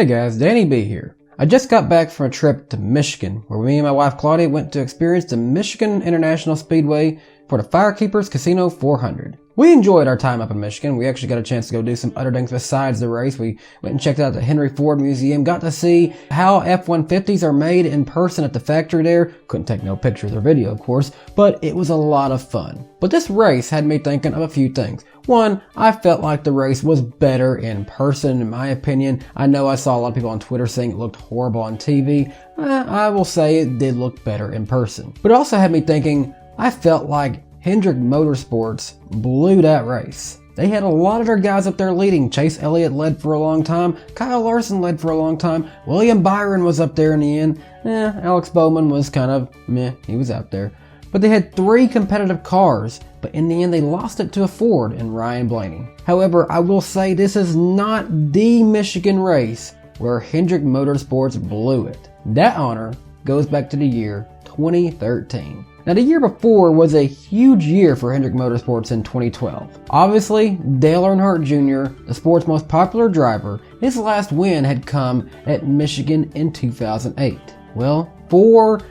Hey guys, Danny B here. I just got back from a trip to Michigan where me and my wife Claudia went to experience the Michigan International Speedway for the Firekeepers Casino 400. We enjoyed our time up in Michigan. We actually got a chance to go do some other things besides the race. We went and checked out the Henry Ford Museum, got to see how F-150s are made in person at the factory there. Couldn't take no pictures or video, of course, but it was a lot of fun. But this race had me thinking of a few things. One, I felt like the race was better in person, in my opinion. I know I saw a lot of people on Twitter saying it looked horrible on TV. I will say it did look better in person. But it also had me thinking, I felt like Hendrick Motorsports blew that race. They had a lot of their guys up there leading. Chase Elliott led for a long time. Kyle Larson led for a long time. William Byron was up there in the end. Alex Bowman was kind of meh. He was out there. But they had 3 competitive cars, but in the end they lost it to a Ford and Ryan Blaney. However, I will say this is not the Michigan race where Hendrick Motorsports blew it. That honor goes back to the year 2013. Now the year before was a huge year for Hendrick Motorsports in 2012. Obviously, Dale Earnhardt Jr., the sport's most popular driver, his last win had come at Michigan in 2008. Well, 4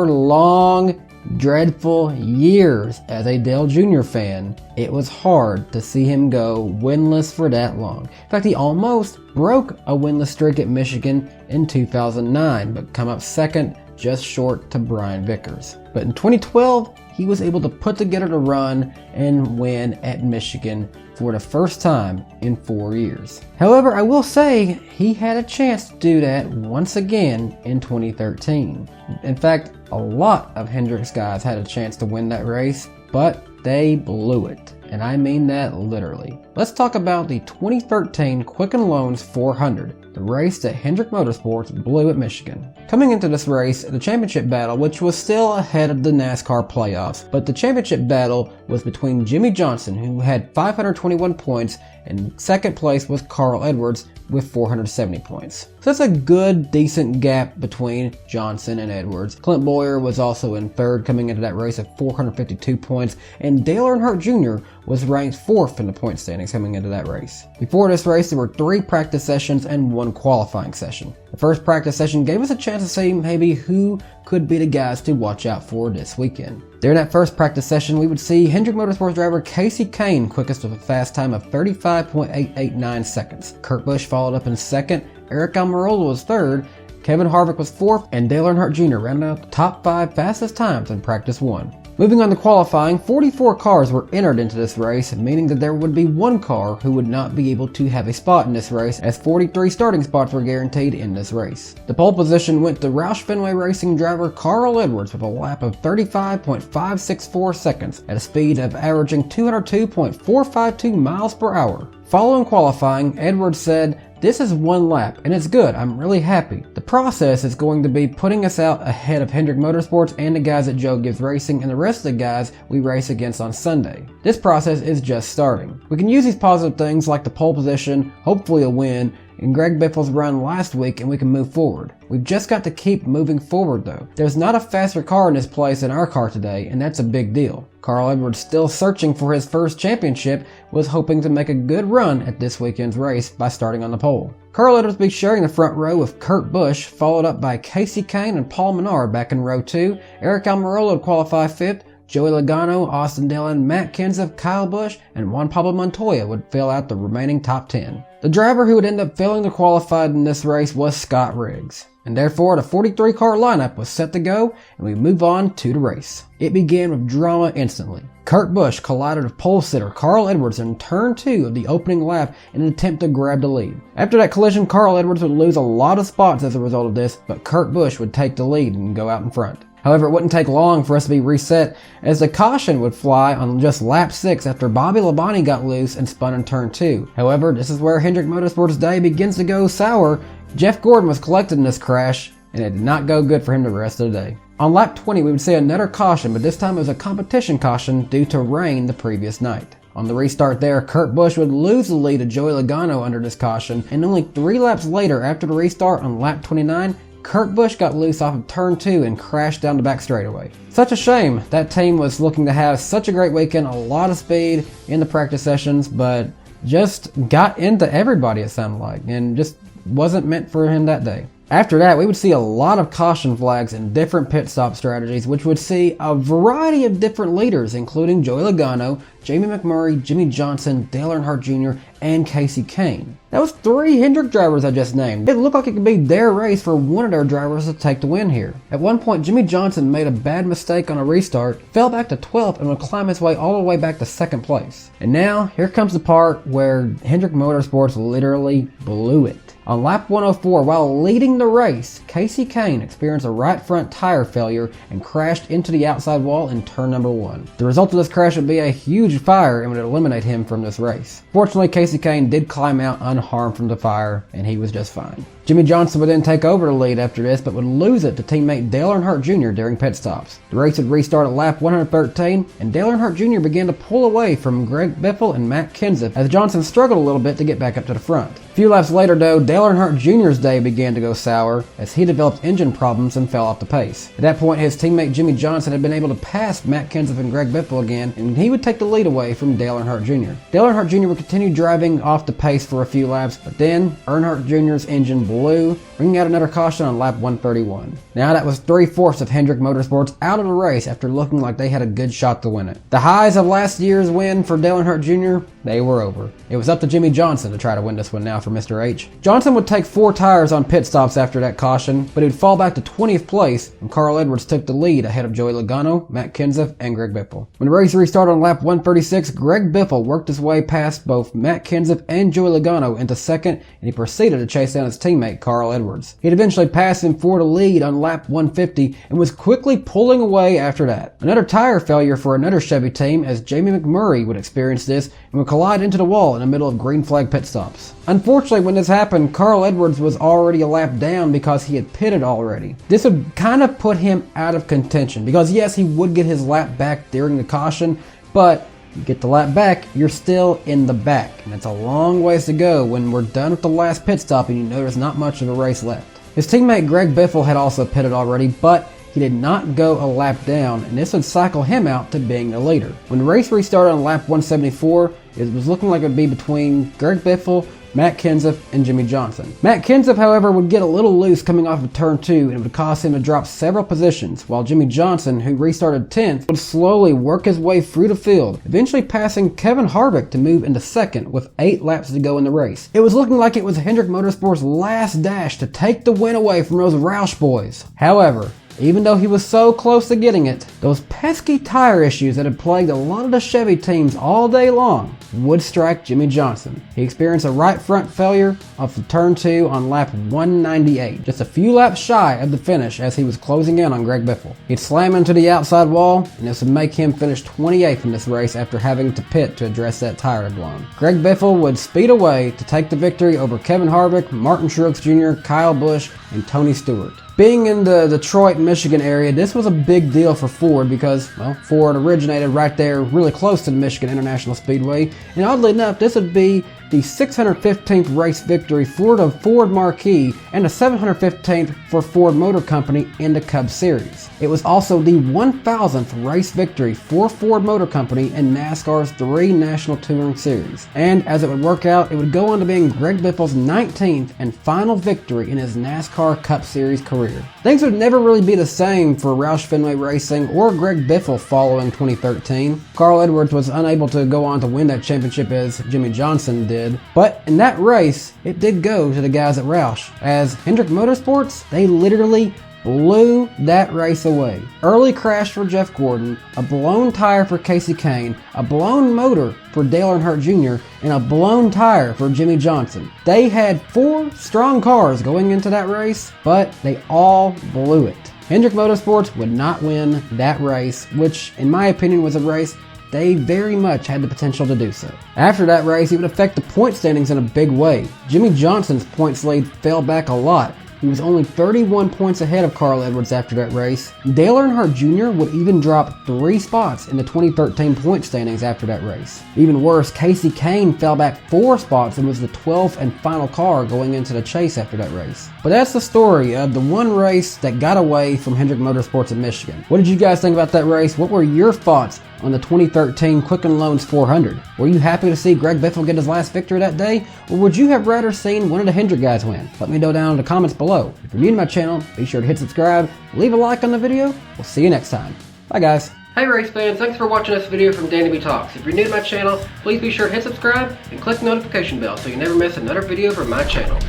long, dreadful years as a Dale Jr. fan, it was hard to see him go winless for that long. In fact, he almost broke a winless streak at Michigan in 2009, but come up second, just short to Brian Vickers. But in 2012, he was able to put together the run and win at Michigan for the first time in 4 years. However, I will say he had a chance to do that once again in 2013. In fact, a lot of Hendrick's guys had a chance to win that race, but they blew it. And I mean that literally. Let's talk about the 2013 Quicken Loans 400, the race that Hendrick Motorsports blew at Michigan. Coming into this race, the championship battle, which was still ahead of the NASCAR playoffs, but the championship battle was between Jimmy Johnson, who had 521 points, and second place was Carl Edwards with 470 points. So that's a good, decent gap between Johnson and Edwards. Clint Boyer was also in third coming into that race at 452 points, and Dale Earnhardt Jr. was ranked 4th in the point standings coming into that race. Before this race, there were 3 practice sessions and 1 qualifying session. The first practice session gave us a chance to see maybe who could be the guys to watch out for this weekend. During that first practice session, we would see Hendrick Motorsports driver Kasey Kahne quickest with a fast time of 35.889 seconds. Kurt Busch followed up in second, Aric Almirola was third, Kevin Harvick was 4th, and Dale Earnhardt Jr. rounded out the top 5 fastest times in practice 1. Moving on to qualifying, 44 cars were entered into this race, meaning that there would be 1 car who would not be able to have a spot in this race, as 43 starting spots were guaranteed in this race. The pole position went to Roush Fenway Racing driver Carl Edwards with a lap of 35.564 seconds at a speed of averaging 202.452 miles per hour. Following qualifying, Edwards said, "This is 1 lap, and it's good. I'm really happy. The process is going to be putting us out ahead of Hendrick Motorsports and the guys at Joe Gibbs Racing and the rest of the guys we race against on Sunday. This process is just starting. We can use these positive things like the pole position, hopefully a win, and Greg Biffle's run last week, and we can move forward. We've just got to keep moving forward though. There's not a faster car in this place than our car today, and that's a big deal." Carl Edwards, still searching for his first championship, was hoping to make a good run at this weekend's race by starting on the pole. Carl Edwards will be sharing the front row with Kurt Busch, followed up by Kasey Kahne and Paul Menard back in row 2. Aric Almirola would qualify 5th. Joey Logano, Austin Dillon, Matt Kenseth, Kyle Busch, and Juan Pablo Montoya would fill out the remaining top 10. The driver who would end up failing to qualify in this race was Scott Riggs. And therefore, the 43-car lineup was set to go, and we move on to the race. It began with drama instantly. Kurt Busch collided with pole sitter Carl Edwards in turn 2 of the opening lap in an attempt to grab the lead. After that collision, Carl Edwards would lose a lot of spots as a result of this, but Kurt Busch would take the lead and go out in front. However, it wouldn't take long for us to be reset, as the caution would fly on just lap 6 after Bobby Labonte got loose and spun in turn 2. However, this is where Hendrick Motorsports' day begins to go sour. Jeff Gordon was collected in this crash, and it did not go good for him the rest of the day. On lap 20, we would see another caution, but this time it was a competition caution due to rain the previous night. On the restart there, Kurt Busch would lose the lead to Joey Logano under this caution, and only 3 laps later after the restart on lap 29, Kurt Busch got loose off of turn 2 and crashed down the back straightaway. Such a shame. That team was looking to have such a great weekend, a lot of speed in the practice sessions, but just got into everybody, it sounded like, and just wasn't meant for him that day. After that, we would see a lot of caution flags and different pit stop strategies, which would see a variety of different leaders, including Joey Logano, Jamie McMurray, Jimmy Johnson, Dale Earnhardt Jr., and Kasey Kahne. That was 3 Hendrick drivers I just named. It looked like it could be their race for one of their drivers to take the win here. At one point, Jimmy Johnson made a bad mistake on a restart, fell back to 12th, and would climb his way all the way back to 2nd place. And now, here comes the part where Hendrick Motorsports literally blew it. On lap 104, while leading the race, Kasey Kahne experienced a right front tire failure and crashed into the outside wall in turn number 1. The result of this crash would be a huge fire and would eliminate him from this race. Fortunately, Kasey Kahne did climb out unharmed from the fire, and he was just fine. Jimmy Johnson would then take over the lead after this, but would lose it to teammate Dale Earnhardt Jr. during pit stops. The race would restart at lap 113, and Dale Earnhardt Jr. began to pull away from Greg Biffle and Matt Kenseth as Johnson struggled a little bit to get back up to the front. A few laps later, though, Dale Earnhardt Jr.'s day began to go sour as he developed engine problems and fell off the pace. At that point, his teammate Jimmy Johnson had been able to pass Matt Kenseth and Greg Biffle again, and he would take the lead away from Dale Earnhardt Jr. Dale Earnhardt Jr. would continue driving off the pace for a few laps, but then Earnhardt Jr.'s engine blew, bringing out another caution on lap 131. Now that was 3/4 of Hendrick Motorsports out of the race after looking like they had a good shot to win it. The highs of last year's win for Dale Earnhardt Jr., they were over. It was up to Jimmy Johnson to try to win this one now for Mr. H. Johnson would take 4 tires on pit stops after that caution, but he'd fall back to 20th place, and Carl Edwards took the lead ahead of Joey Logano, Matt Kenseth, and Greg Biffle. When the race restarted on lap 136, Greg Biffle worked his way past both Matt Kenseth and Joey Logano into second, and he proceeded to chase down his teammate Carl Edwards. He'd eventually pass him for the lead on lap 150 and was quickly pulling away after that. Another tire failure for another Chevy team as Jamie McMurray would experience this and would collide into the wall in the middle of green flag pit stops. Unfortunately, when this happened, Carl Edwards was already a lap down because he had pitted already. This would kind of put him out of contention because yes, he would get his lap back during the caution, but you get the lap back, you're still in the back. And it's a long ways to go when we're done with the last pit stop and you know there's not much of a race left. His teammate Greg Biffle had also pitted already, but he did not go a lap down, and this would cycle him out to being the leader. When the race restarted on lap 174, it was looking like it would be between Greg Biffle, Matt Kenseth, and Jimmy Johnson. Matt Kenseth, however, would get a little loose coming off of turn 2, and it would cause him to drop several positions, while Jimmy Johnson, who restarted 10th, would slowly work his way through the field, eventually passing Kevin Harvick to move into second with 8 laps to go in the race. It was looking like it was Hendrick Motorsports' last dash to take the win away from those Roush boys. However, even though he was so close to getting it, those pesky tire issues that had plagued a lot of the Chevy teams all day long would strike Jimmy Johnson. He experienced a right front failure off of turn 2 on lap 198, just a few laps shy of the finish as he was closing in on Greg Biffle. He'd slam into the outside wall, and this would make him finish 28th in this race after having to pit to address that tire blown. Greg Biffle would speed away to take the victory over Kevin Harvick, Martin Truex Jr., Kyle Busch, and Tony Stewart. Being in the Detroit, Michigan area, this was a big deal for Ford because, well, Ford originated right there really close to the Michigan International Speedway, and oddly enough, this would be the 615th race victory for the Ford Marquis and the 715th for Ford Motor Company in the Cup Series. It was also the 1000th race victory for Ford Motor Company in NASCAR's 3 National Touring Series. And as it would work out, it would go on to being Greg Biffle's 19th and final victory in his NASCAR Cup Series career. Things would never really be the same for Roush Fenway Racing or Greg Biffle following 2013. Carl Edwards was unable to go on to win that championship as Jimmy Johnson did. But in that race, it did go to the guys at Roush, as Hendrick Motorsports, they literally blew that race away. Early crash for Jeff Gordon, a blown tire for Kasey Kahne, a blown motor for Dale Earnhardt Jr., and a blown tire for Jimmy Johnson. They had 4 strong cars going into that race, but they all blew it. Hendrick Motorsports would not win that race, which in my opinion was a race they very much had the potential to do so. After that race, it would affect the point standings in a big way. Jimmy Johnson's points lead fell back a lot. He was only 31 points ahead of Carl Edwards after that race. Dale Earnhardt Jr. would even drop 3 spots in the 2013 point standings after that race. Even worse, Kasey Kahne fell back 4 spots and was the 12th and final car going into the chase after that race. But that's the story of the one race that got away from Hendrick Motorsports in Michigan. What did you guys think about that race? What were your thoughts on the 2013 Quicken Loans 400. Were you happy to see Greg Biffle get his last victory that day, or would you have rather seen one of the Hendrick guys win? Let me know down in the comments below. If you're new to my channel, be sure to hit subscribe, leave a like on the video. We'll see you next time. Bye guys. Hey race fans, thanks for watching this video from DannyBTalks. If you're new to my channel, please be sure to hit subscribe and click the notification bell so you never miss another video from my channel.